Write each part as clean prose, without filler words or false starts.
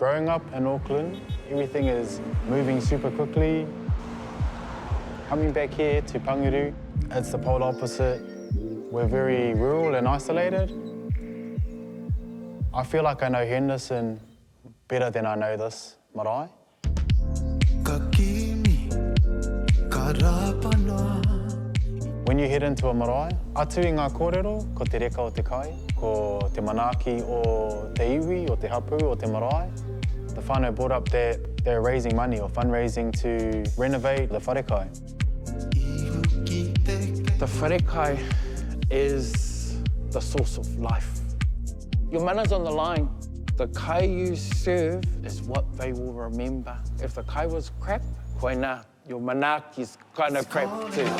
Growing up in Auckland, everything is moving super quickly. Coming back here to Panguru, it's the polar opposite. We're very rural and isolated. I feel like I know Henderson better than I know this marae. When you head into a marae, atu i ngā kōrero, ko te reka o te kai, ko te manaki o te iwi, o te hapu, o te marae. The whānau brought up that they're raising money or fundraising to renovate the wharekai. The wharekai is the source of life. Your mana's on the line. The kai you serve is what they will remember. If the kai was crap, koe nā, your manaki's kind of crap too.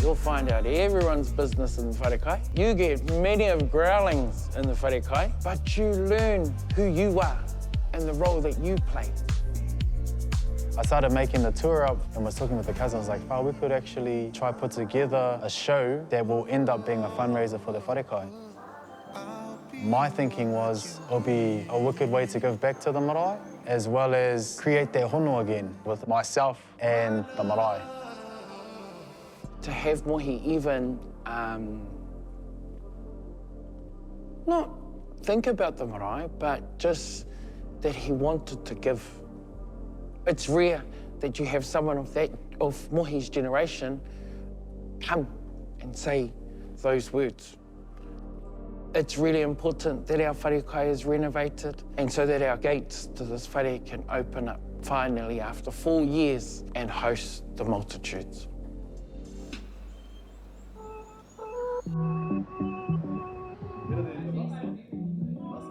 You'll find out everyone's business in the wharekai. You get many of growlings in the wharekai, but you learn who you are and the role that you play. I started making the tour up and was talking with the cousins like, oh, we could actually try put together a show that will end up being a fundraiser for the wharekai. My thinking was it'll be a wicked way to give back to the marae, as well as create that hono again with myself and the marae. To have Mohi even not think about the marae, but just that he wanted to give. It's rare that you have someone of Mohi's generation come and say those words. It's really important that our wharekai is renovated and so that our gates to this whare can open up finally after 4 years and host the multitudes.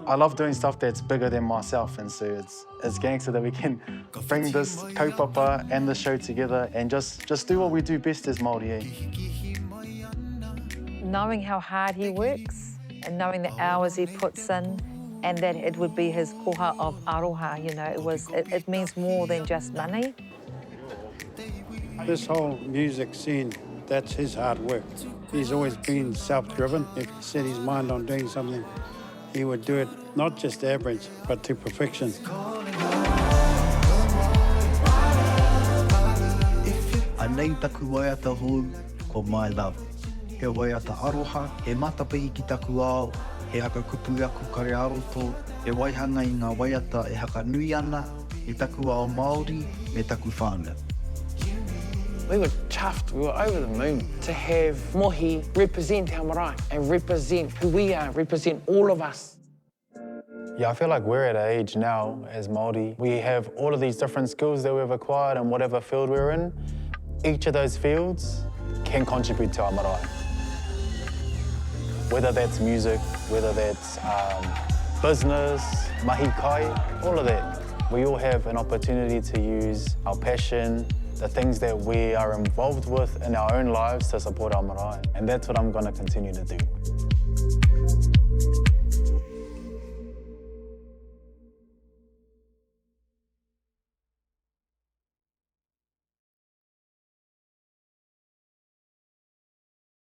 I love doing stuff that's bigger than myself, and so it's gangster that we can bring this kaupapa and the show together and just do what we do best as Māori. Knowing how hard he works and knowing the hours he puts in and that it would be his koha of aroha, you know, it means more than just money. This whole music scene, that's his hard work. He's always been self-driven. If he set his mind on doing something, he would do it not just average, but to perfection. Anei taku waiata hou ko my love. He waiata aroha, he matapihi ki taku ao, he haka kupu aku kare aroto, he waihanga i ngā waiata e haka nui ana, e taku ao Māori, me taku whānau. We were chuffed, we were over the moon to have Mohi represent our marae and represent who we are, represent all of us. Yeah, I feel like we're at an age now as Māori. We have all of these different skills that we've acquired in whatever field we're in. Each of those fields can contribute to our marae. Whether that's music, whether that's business, mahi kai, all of that. We all have an opportunity to use our passion, the things that we are involved with in our own lives to support our marae. And that's what I'm going to continue to do.